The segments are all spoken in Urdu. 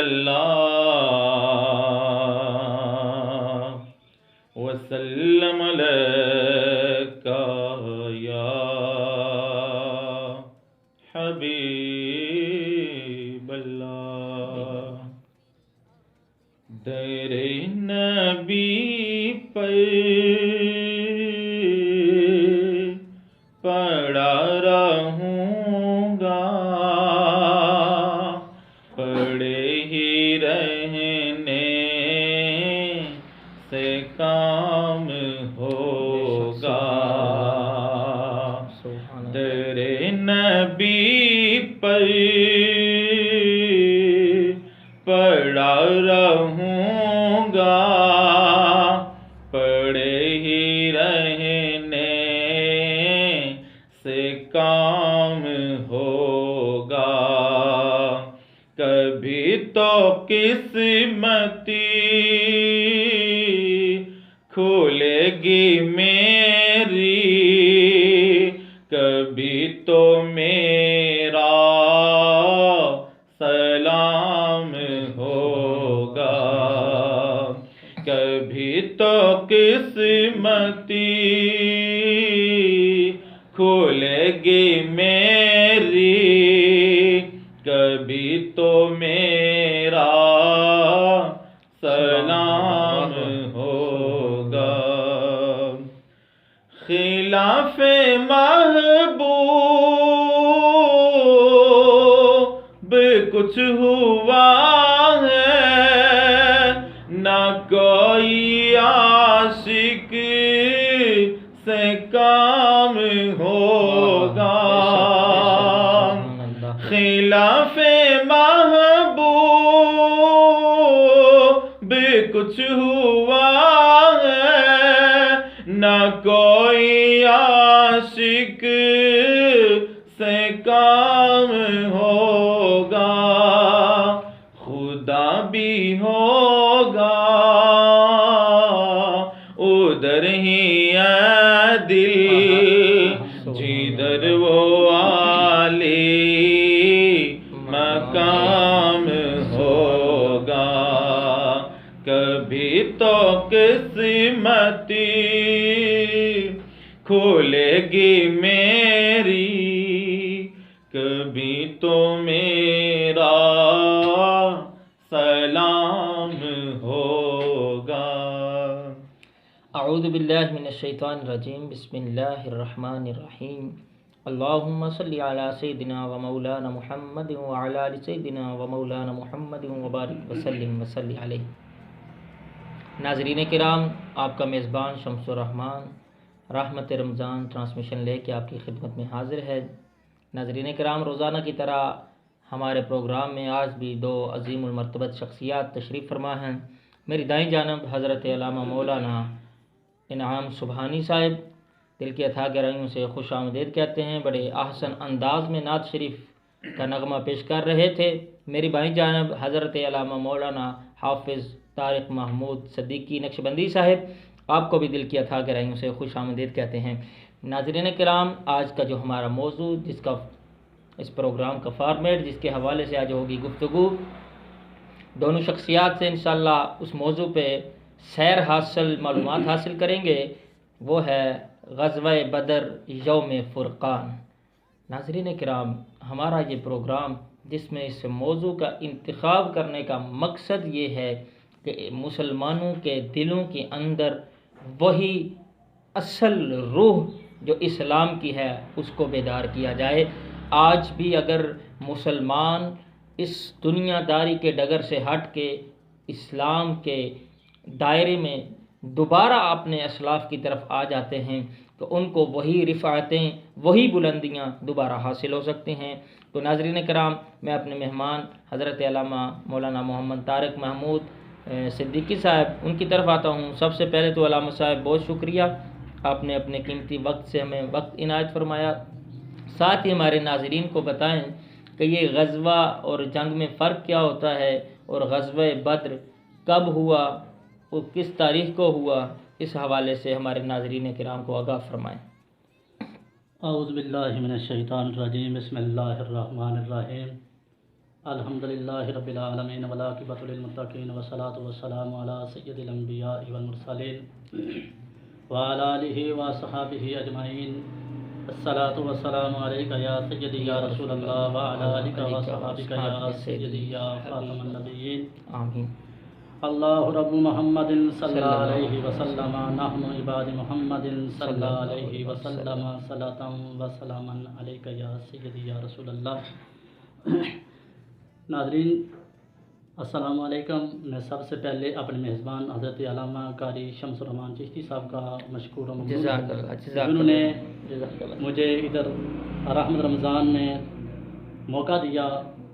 اللہ وسلم علیکہ یا حبیب اللہ۔ در نبی پر پڑا رہوں گا، پڑے ہی رہنے سے کام ہوگا۔ در نبی پر پڑا رہوں گا، پڑے ہی رہنے سے کام ہوگا۔ کبھی تو قسمتی کھلے گی میری، کبھی تو میرا سلام ہوگا۔ کبھی تو قسمتی کھلے گی میری، کبھی تو میرا سلام ہوگا۔ خلاف محبوب کچھ ہوا ہے، نہ کوئی عاشق سے کام ہوگا۔ خلاف محبوب کچھ ہوا ہے، نہ کوئی عاشق سے کام ہوگا۔ خدا بھی ہوگا ادھر ہی ہے دل، جدھر وہ عالی مقام ہوگا۔ کبھی تو قسمتی کھلے گی میری، کبھی تو میرا سلام ہوگا۔ اعوذ باللہ من الشیطان الرجیم، بسم اللہ الرحمن الرحیم۔ اللہم صلی علی سیدنا و مولانا محمد وعلی آل سیدنا و مولانا محمد وبارک وسلم وصلی علیہ۔ ناظرین کرام، آپ کا میزبان شمس الرحمن رحمت رمضان ٹرانسمیشن لے کے آپ کی خدمت میں حاضر ہے۔ ناظرین کرام، روزانہ کی طرح ہمارے پروگرام میں آج بھی دو عظیم المرتبت شخصیات تشریف فرما ہیں۔ میری دائیں جانب حضرت علامہ مولانا انعام سبحانی صاحب دل کی اتھاہ گہرائیوں سے خوش آمدید کہتے ہیں۔ بڑے احسن انداز میں نعت شریف کا نغمہ پیش کر رہے تھے۔ میری بائیں جانب حضرت علامہ مولانا حافظ طارق محمود صدیقی نقشبندی صاحب، آپ کو بھی دل کی اتھاہ گہرائیوں سے خوش آمدید کہتے ہیں۔ ناظرین کرام، آج کا جو ہمارا موضوع، جس کا اس پروگرام کا فارمیٹ، جس کے حوالے سے آج ہوگی گفتگو، دونوں شخصیات سے انشاءاللہ اس موضوع پہ سیر حاصل، معلومات حاصل کریں گے، وہ ہے غزوہ بدر یوم فرقان۔ ناظرین کرام، ہمارا یہ پروگرام جس میں اس موضوع کا انتخاب کرنے کا مقصد یہ ہے کہ مسلمانوں کے دلوں کے اندر وہی اصل روح جو اسلام کی ہے اس کو بیدار کیا جائے۔ آج بھی اگر مسلمان اس دنیا داری کے ڈگر سے ہٹ کے اسلام کے دائرے میں دوبارہ اپنے اسلاف کی طرف آ جاتے ہیں تو ان کو وہی رفعتیں، وہی بلندیاں دوبارہ حاصل ہو سکتے ہیں۔ تو ناظرین کرام، میں اپنے مہمان حضرت علامہ مولانا محمد طارق محمود صدیقی صاحب ان کی طرف آتا ہوں۔ سب سے پہلے تو علامہ صاحب بہت شکریہ، آپ نے اپنے قیمتی وقت سے ہمیں وقت عنایت فرمایا۔ ساتھ ہی ہمارے ناظرین کو بتائیں کہ یہ غزوہ اور جنگ میں فرق کیا ہوتا ہے، اور غزوہ بدر کب ہوا اور کس تاریخ کو ہوا، اس حوالے سے ہمارے ناظرین کرام کو آگاہ فرمائیں۔ اعوذ باللہ من الشیطان الرجیم، بسم اللہ الرحمن الرحیم۔ الحمدللہ رب العالمین والعاقبۃ للمتقین والصلاۃ والسلام علی سید الانبیاء والمرسلین وعلی آلہ وصحبہ اجمعین الصلاۃ والسلام علیک یا سیدی یا رسول اللہ وعلی آلک وصحبک یا سیدی یا خاتم النبیین آمین. اللہ رب محمد صلی اللہ علیہ وسلم نحن عباد محمد صلی اللہ علیہ وسلم صلاۃ و سلام علیک یا سیدی یا رسول اللہ. ناظرین السلام علیکم. میں سب سے پہلے اپنے میزبان حضرت علامہ قاری شمس الرحمان چشتی صاحب کا مشکور و ممنون جزاک اللہ جنہوں نے مجھے ادھر رحمت رمضان میں موقع دیا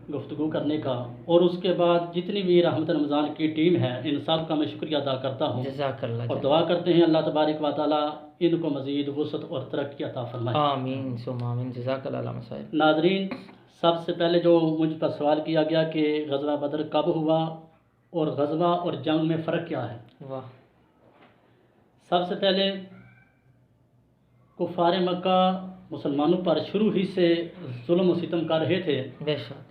گفتگو کرنے کا، اور اس کے بعد جتنی بھی رحمت رمضان کی ٹیم ہے ان سب کا میں شکریہ ادا کرتا ہوں، جزاک اللہ اور دعا کرتے ہیں اللہ تبارک و تعالی ان کو مزید وسعت اور ترقی عطا فرمائے. آمین ثم آمین. جزاک اللہ علامہ صاحب. ناظرین سب سے پہلے جو مجھ پر سوال کیا گیا کہ غزوہ بدر کب ہوا اور غزوہ اور جنگ میں فرق کیا ہے. واہ. سب سے پہلے کفار مکہ مسلمانوں پر شروع ہی سے ظلم و ستم کر رہے تھے، بے شک.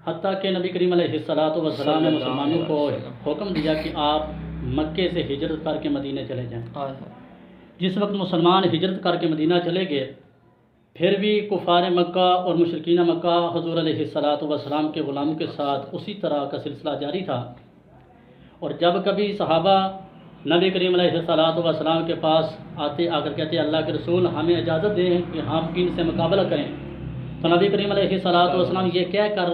حتیٰ کہ نبی کریم علیہ السلام نے مسلمانوں کو حکم دیا کہ آپ مکے سے ہجرت کر کے مدینہ چلے جائیں. جس وقت مسلمان ہجرت کر کے مدینہ چلے گئے، پھر بھی کفار مکہ اور مشرکین مکہ حضور علیہ السلام کے غلاموں کے ساتھ اسی طرح کا سلسلہ جاری تھا. اور جب کبھی صحابہ نبی کریم علیہ السلام کے پاس آتے آ کر کہتے اللہ کے رسول ہمیں اجازت دیں کہ ہم ان سے مقابلہ کریں، تو نبی کریم علیہ السلام یہ کہہ کر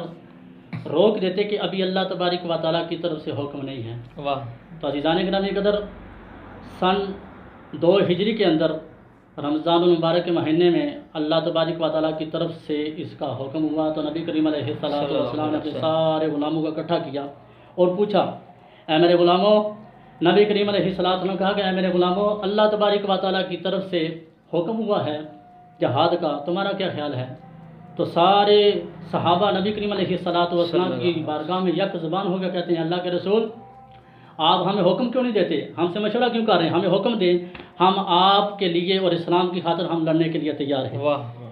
روک دیتے کہ ابھی اللہ تبارک و تعالیٰ کی طرف سے حکم نہیں ہے. واہ. تو عزیزان گرامی قدر سن 2 ہجری کے اندر رمضان المبارک کے مہینے میں اللہ تبارک و تعالیٰ کی طرف سے اس کا حکم ہوا. تو نبی کریم علیہ السلام نے اپنے سارے غلاموں کو اکٹھا کیا اور پوچھا اے میرے غلاموں، نبی کریم علیہ السلام نے کہا کہ اے میرے غلاموں، اللہ تبارک و تعالیٰ کی طرف سے حکم ہوا ہے جہاد کا، تمہارا کیا خیال ہے؟ تو سارے صحابہ نبی کریم علیہ السلام کی بارگاہ میں یک زبان ہو کے کہتے ہیں اللہ کے رسول آپ ہمیں حکم کیوں نہیں دیتے، ہم سے مشورہ کیوں کر رہے ہیں، ہمیں حکم دیں، ہم آپ کے لیے اور اسلام کی خاطر ہم لڑنے کے لیے تیار ہیں.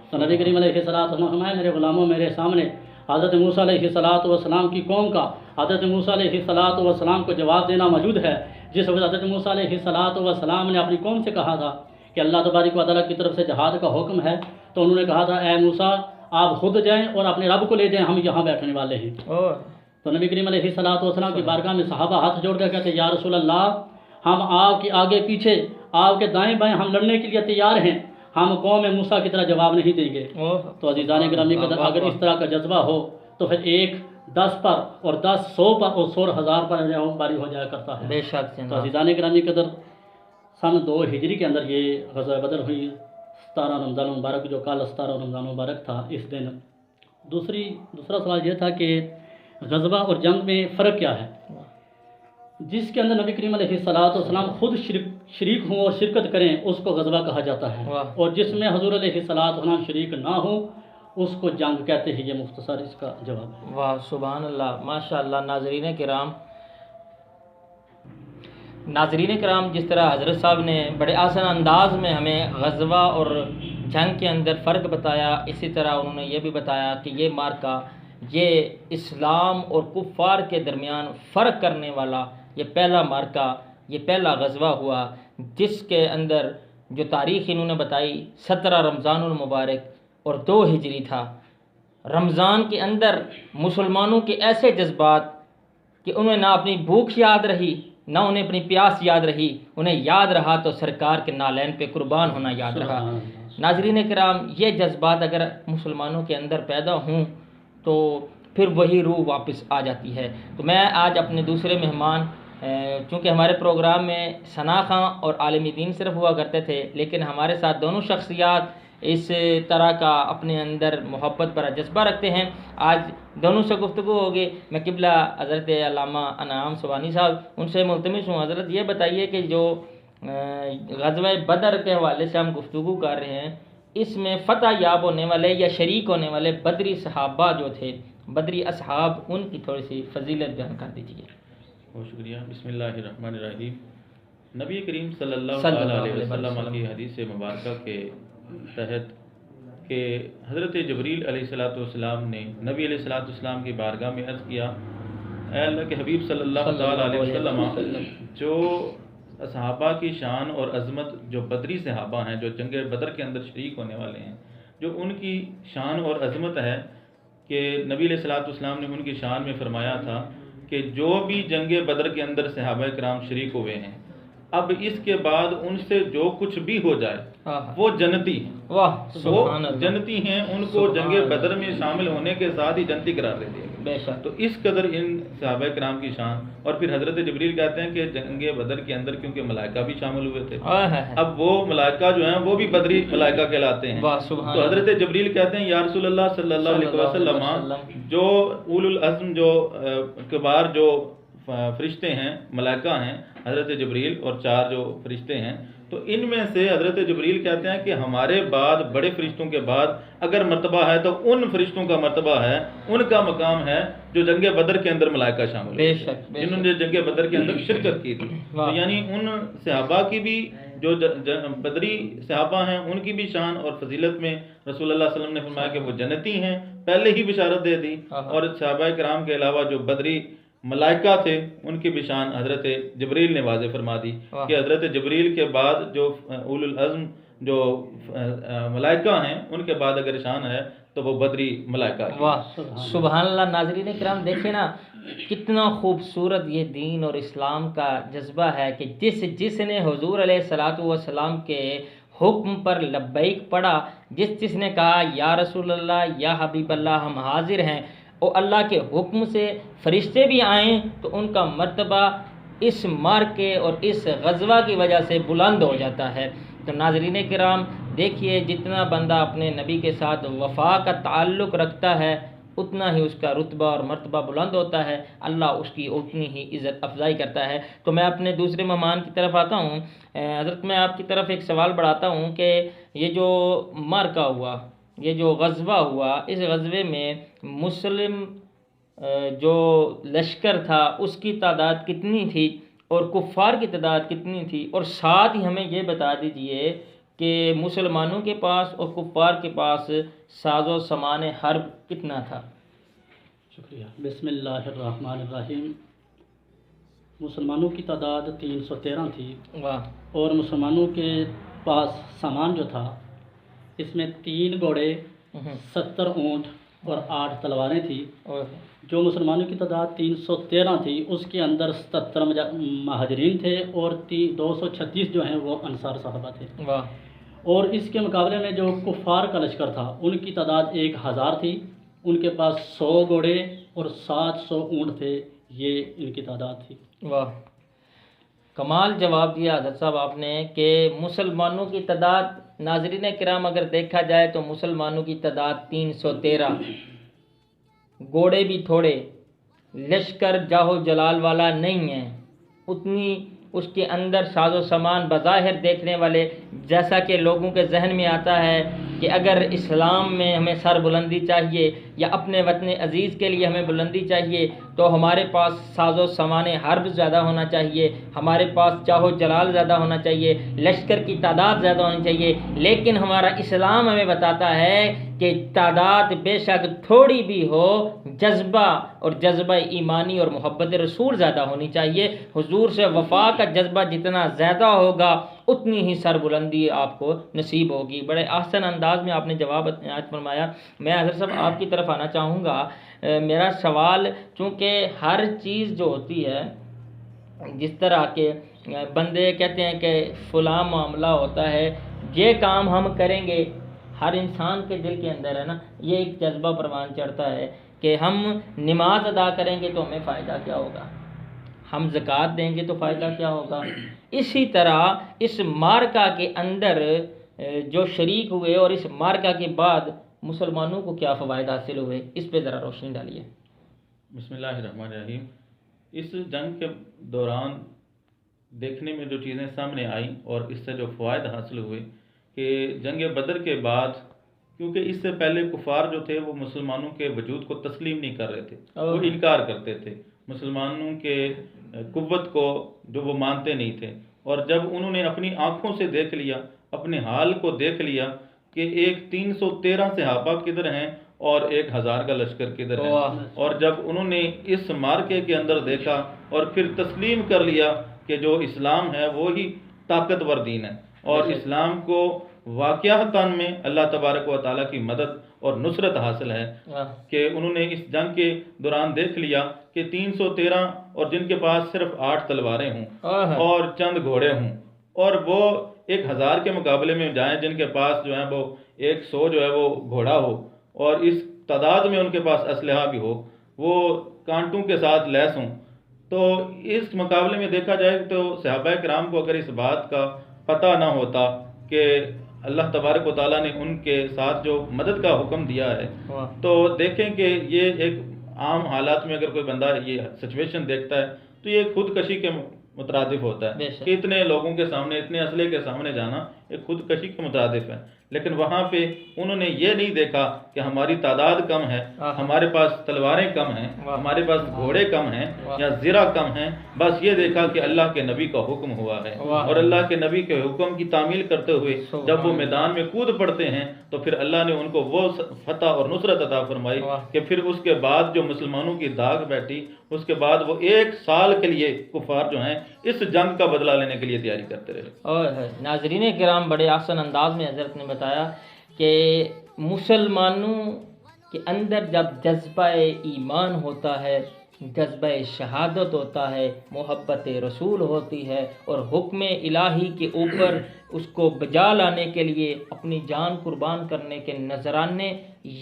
تو نبی کریم علیہ السلام میرے غلاموں میرے سامنے حضرت موسیٰ علیہ السلام کی قوم کا حضرت موسیٰ علیہ السلام کو جواب دینا موجود ہے. جس وقت حضرت موسیٰ علیہ السلام نے اپنی قوم سے کہا تھا کہ اللہ تبارک و تعالیٰ کی طرف سے جہاد کا حکم ہے، تو انہوں نے کہا تھا اے موسیٰ آپ خود جائیں اور اپنے رب کو لے جائیں، ہم یہاں بیٹھنے والے ہیں. تو نبی کریم علیہ السلام کی بارگاہ میں صحابہ ہاتھ جوڑ کر کہتے ہیں یا رسول اللہ ہم آپ کے آگے پیچھے آپ کے دائیں بائیں ہم لڑنے کے لیے تیار ہیں، ہم قوم موسیٰ کی طرح جواب نہیں دیں گے. تو عزیزان گرامی قدر اگر اس طرح کا جذبہ ہو تو پھر 1 10 پر اور 10 100 پر اور 100 1000 پر باری ہو جایا کرتا ہے. بے شک. تو عزیزان گرامی قدر سن 2 ہجری کے اندر یہ غزوہ بدر ہوئی. 17 رمضان مبارک جو کل 17 رمضان مبارک تھا اس دن. دوسرا سوال یہ تھا کہ غزوہ اور جنگ میں فرق کیا ہے. جس کے اندر نبی کریم علیہ السلام خود شریک ہوں اور شرکت کریں اس کو غزوہ کہا جاتا ہے، اور جس میں حضور علیہ السلام شریک نہ ہوں اس کو جنگ کہتے ہیں. یہ مختصر اس کا جواب ہے. واہ سبحان اللہ ماشاء اللہ. ناظرین کرام جس طرح حضرت صاحب نے بڑے آسان انداز میں ہمیں غزوہ اور جنگ کے اندر فرق بتایا، اسی طرح انہوں نے یہ بھی بتایا کہ یہ مارکہ یہ اسلام اور کفار کے درمیان فرق کرنے والا یہ پہلا مارکہ، یہ پہلا غزوہ ہوا، جس کے اندر جو تاریخ انہوں نے بتائی 17 رمضان المبارک اور 2 ہجری تھا. رمضان کے اندر مسلمانوں کے ایسے جذبات کہ انہیں نہ اپنی بھوک یاد رہی نہ انہیں اپنی پیاس یاد رہی، انہیں یاد رہا تو سرکار کے نالین پہ قربان ہونا یاد رہا. ناظرین کرام یہ جذبات اگر مسلمانوں کے اندر پیدا ہوں تو پھر وہی روح واپس آ جاتی ہے. تو میں آج اپنے دوسرے مہمان چونکہ ہمارے پروگرام میں ثنا خان اور عالم دین صرف ہوا کرتے تھے، لیکن ہمارے ساتھ دونوں شخصیات اس طرح کا اپنے اندر محبت پر جذبہ رکھتے ہیں. آج دونوں سے گفتگو ہوگی. میں قبلہ حضرت علامہ انعام سبحانی صاحب ان سے ملتمس ہوں، حضرت یہ بتائیے کہ جو غزوہ بدر کے حوالے سے ہم گفتگو کر رہے ہیں، اس میں فتح یاب ہونے والے یا شریک ہونے والے بدری صحابہ جو تھے، بدری اصحاب، ان کی تھوڑی سی فضیلت بیان کر دیجیے. بہت شکریہ. بسم اللہ الرحمن الرحیم. نبی کریم صلی اللہ علیہ وسلم کی حدیث مبارکہ کے تحت کہ حضرت جبریل علیہ السلام نے نبی علیہ السلام کی بارگاہ میں عرض کیا، اے اللہ کے حبیب صلی اللہ تعالیٰ علیہ وسلم، جو صحابہ کی شان اور عظمت، جو بدری صحابہ ہیں، جو جنگ بدر کے اندر شریک ہونے والے ہیں، جو ان کی شان اور عظمت ہے کہ نبی علیہ السلام نے ان کی شان میں فرمایا تھا کہ جو بھی جنگ بدر کے اندر صحابہ کرام شریک ہوئے ہیں، اب اس کے بعد ان سے جو کچھ بھی ہو جائے وہ جنتی ہیں، واہ وہ سبحان اللہ، جنتی ہیں، ان کو جنگ بدر میں شامل ہونے کے ساتھ ہی جنتی قرار دے دیا گیا۔ بے شک، تو اس قدر ان صحابہ کرام کی شان، اور پھر حضرت جبریل کہتے ہیں کہ جنگ بدر کے اندر کیونکہ ملائکہ بھی شامل ہوئے تھے، اب وہ ملائکہ جو ہیں وہ بھی بدری ملائکہ کہلاتے ہیں، واہ سبحان تو اللہ، حضرت جبریل کہتے ہیں یا رسول اللہ صلی اللہ علیہ وسلم، جو اول العزم، جو کبار جو فرشتے ہیں، ملائکہ ہیں، حضرت جبریل اور 4 جو فرشتے ہیں، تو ان میں سے حضرت جبریل کہتے ہیں کہ ہمارے بعد، بڑے فرشتوں کے بعد اگر مرتبہ ہے تو ان فرشتوں کا مرتبہ ہے، ان کا مقام ہے جو جنگ بدر کے اندر ملائکہ شامل بے ہوئے، شک، بے جنہوں نے جنگ بدر کے اندر شرکت کی تھی۔ تو یعنی ان صحابہ کی بھی، جو بدری صحابہ ہیں، ان کی بھی شان اور فضیلت میں رسول اللہ صلی اللہ علیہ وسلم نے فرمایا کہ وہ جنتی ہیں، پہلے ہی بشارت دے دی، اور صحابہ کرام کے علاوہ جو بدری ملائکہ تھے ان کی بھی شان حضرت جبریل نے واضح فرما دی کہ حضرت جبریل کے بعد جو اول العزم جو ملائکہ ہیں، ان کے بعد اگر شان ہے تو وہ بدری ملائکہ کی۔ واہ سبحان اللہ۔ ناظرین کرام دیکھیں نا کتنا خوبصورت یہ دین اور اسلام کا جذبہ ہے کہ جس نے حضور علیہ الصلاۃ والسلام کے حکم پر لبیک پڑھا، جس نے کہا یا رسول اللہ یا حبیب اللہ ہم حاضر ہیں، اور اللہ کے حکم سے فرشتے بھی آئیں تو ان کا مرتبہ اس مارکے اور اس غزوہ کی وجہ سے بلند ہو جاتا ہے۔ تو ناظرین کرام دیکھیے، جتنا بندہ اپنے نبی کے ساتھ وفا کا تعلق رکھتا ہے اتنا ہی اس کا رتبہ اور مرتبہ بلند ہوتا ہے، اللہ اس کی اتنی ہی عزت افزائی کرتا ہے۔ تو میں اپنے دوسرے مہمان کی طرف آتا ہوں۔ حضرت میں آپ کی طرف ایک سوال بڑھاتا ہوں کہ یہ جو مارکہ ہوا، یہ جو غزوہ ہوا، اس غزوے میں مسلم جو لشکر تھا اس کی تعداد کتنی تھی اور کفار کی تعداد کتنی تھی، اور ساتھ ہی ہمیں یہ بتا دیجئے کہ مسلمانوں کے پاس اور کفار کے پاس ساز و سامان حرب کتنا تھا؟ شکریہ۔ بسم اللہ الرحمن الرحیم۔ مسلمانوں کی تعداد 313 تھی، واہ، اور مسلمانوں کے پاس سامان جو تھا اس میں 3 گھوڑے، 70 اونٹ اور 8 تلواریں تھیں۔ جو مسلمانوں کی تعداد 313 تھی اس کے اندر 77 مہاجرین تھے اور 236 جو ہیں وہ انصار صحابہ تھے۔ واہ، اور اس کے مقابلے میں جو کفار کا لشکر تھا ان کی تعداد 1000 تھی، ان کے پاس 100 گھوڑے اور 700 اونٹ تھے، یہ ان کی تعداد تھی۔ واہ، کمال جواب دیا حضرت صاحب آپ نے کہ مسلمانوں کی تعداد، ناظرین کرام اگر دیکھا جائے تو مسلمانوں کی تعداد 313، گھوڑے بھی تھوڑے، لشکر جاہو جلال والا نہیں ہے، اتنی اس کے اندر ساز و سامان بظاہر دیکھنے والے، جیسا کہ لوگوں کے ذہن میں آتا ہے کہ اگر اسلام میں ہمیں سر بلندی چاہیے یا اپنے وطن عزیز کے لیے ہمیں بلندی چاہیے تو ہمارے پاس ساز و سامان حرب زیادہ ہونا چاہیے، ہمارے پاس جاہ و جلال زیادہ ہونا چاہیے، لشکر کی تعداد زیادہ ہونی چاہیے، لیکن ہمارا اسلام ہمیں بتاتا ہے کہ تعداد بے شک تھوڑی بھی ہو، جذبہ اور جذبہ ایمانی اور محبت رسول زیادہ ہونی چاہیے۔ حضور سے وفا کا جذبہ جتنا زیادہ ہوگا اتنی ہی سر بلندی آپ کو نصیب ہوگی۔ بڑے احسن انداز میں آپ نے جواب فرمایا۔ میں حضرت صاحب آپ کی طرف آنا چاہوں گا۔ میرا سوال، چونکہ ہر چیز جو ہوتی ہے، جس طرح کے بندے کہتے ہیں کہ فلاں معاملہ ہوتا ہے، یہ کام ہم کریں گے، ہر انسان کے دل کے اندر ہے نا یہ ایک جذبہ پروان چڑھتا ہے کہ ہم نماز ادا کریں گے تو ہمیں فائدہ کیا ہوگا، ہم زکوٰۃ دیں گے تو فائدہ کیا ہوگا۔ اسی طرح اس مارکہ کے اندر جو شریک ہوئے اور اس مارکہ کے بعد مسلمانوں کو کیا فوائد حاصل ہوئے، اس پہ ذرا روشنی ڈالیے۔ بسم اللہ الرحمن الرحیم۔ اس جنگ کے دوران دیکھنے میں جو چیزیں سامنے آئیں اور اس سے جو فوائد حاصل ہوئے کہ جنگ بدر کے بعد، کیونکہ اس سے پہلے کفار جو تھے وہ مسلمانوں کے وجود کو تسلیم نہیں کر رہے تھے، وہ انکار کرتے تھے، مسلمانوں کے قوت کو جو وہ مانتے نہیں تھے، اور جب انہوں نے اپنی آنکھوں سے دیکھ لیا، اپنے حال کو دیکھ لیا، کہ ایک 313 صحابہ کدھر ہیں اور 1000 کا لشکر کدھر ہے. اور جب انہوں نے اس مارکے کے اندر دیکھا اور پھر تسلیم کر لیا کہ جو اسلام ہے وہی طاقتور دین ہے اور اسلام کو واقعتاً میں اللہ تبارک و تعالیٰ کی مدد اور نصرت حاصل ہے کہ انہوں نے اس جنگ کے دوران دیکھ لیا کہ 313 اور جن کے پاس صرف 8 تلواریں ہوں اور چند گھوڑے ہوں اور وہ 1000 کے مقابلے میں جائیں جن کے پاس جو ہے وہ 100 جو ہے وہ گھوڑا ہو اور اس تعداد میں ان کے پاس اسلحہ بھی ہو، وہ کانٹوں کے ساتھ لیس ہوں. تو اس مقابلے میں دیکھا جائے تو صحابہ کرام کو اگر اس بات کا پتہ نہ ہوتا کہ اللہ تبارک و تعالیٰ نے ان کے ساتھ جو مدد کا حکم دیا ہے تو دیکھیں کہ یہ ایک عام حالات میں اگر کوئی بندہ یہ سچویشن دیکھتا ہے تو یہ خودکشی کے مترادف ہوتا ہے کہ اتنے لوگوں کے سامنے اتنے اسلحے کے سامنے جانا ایک خودکشی کے مترادف ہے. لیکن وہاں پہ انہوں نے یہ نہیں دیکھا کہ ہماری تعداد کم ہے، ہمارے پاس تلواریں کم ہیں، ہمارے پاس گھوڑے کم ہیں یا زرہ کم ہیں، بس یہ دیکھا کہ اللہ کے نبی کا حکم ہوا ہے اور اللہ کے نبی کے حکم کی تعمیل کرتے ہوئے جب وہ میدان میں کود پڑتے ہیں تو پھر اللہ نے ان کو وہ فتح اور نصرت عطا فرمائی کہ پھر اس کے بعد جو مسلمانوں کی داغ بیٹھی اس کے بعد وہ 1 سال کے لیے کفار جو ہیں اس جنگ کا بدلہ لینے کے لیے تیاری کرتے رہے. اور ناظرین کرام بڑے آسان انداز میں حضرت نے بتایا کہ مسلمانوں کے اندر جب جذبہ ایمان ہوتا ہے، جذبہ شہادت ہوتا ہے، محبت رسول ہوتی ہے اور حکم الہی کے اوپر اس کو بجا لانے کے لیے اپنی جان قربان کرنے کے نذرانے،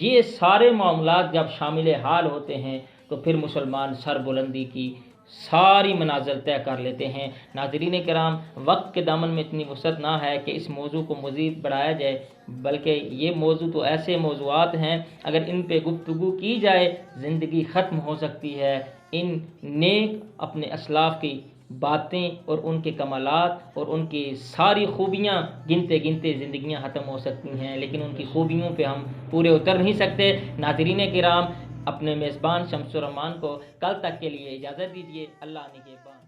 یہ سارے معاملات جب شامل حال ہوتے ہیں تو پھر مسلمان سر بلندی کی ساری منازل طے کر لیتے ہیں. ناظرین کرام، وقت کے دامن میں اتنی وسعت نہ ہے کہ اس موضوع کو مزید بڑھایا جائے، بلکہ یہ موضوع تو ایسے موضوعات ہیں اگر ان پہ گفتگو کی جائے زندگی ختم ہو سکتی ہے. ان نیک اپنے اسلاف کی باتیں اور ان کے کمالات اور ان کی ساری خوبیاں گنتے گنتے زندگیاں ختم ہو سکتی ہیں، لیکن ان کی خوبیوں پہ ہم پورے اتر نہیں سکتے. ناظرین کرام، اپنے میزبان شمس الرحمان کو کل تک کے لیے اجازت دیجیے. اللہ نگہبان.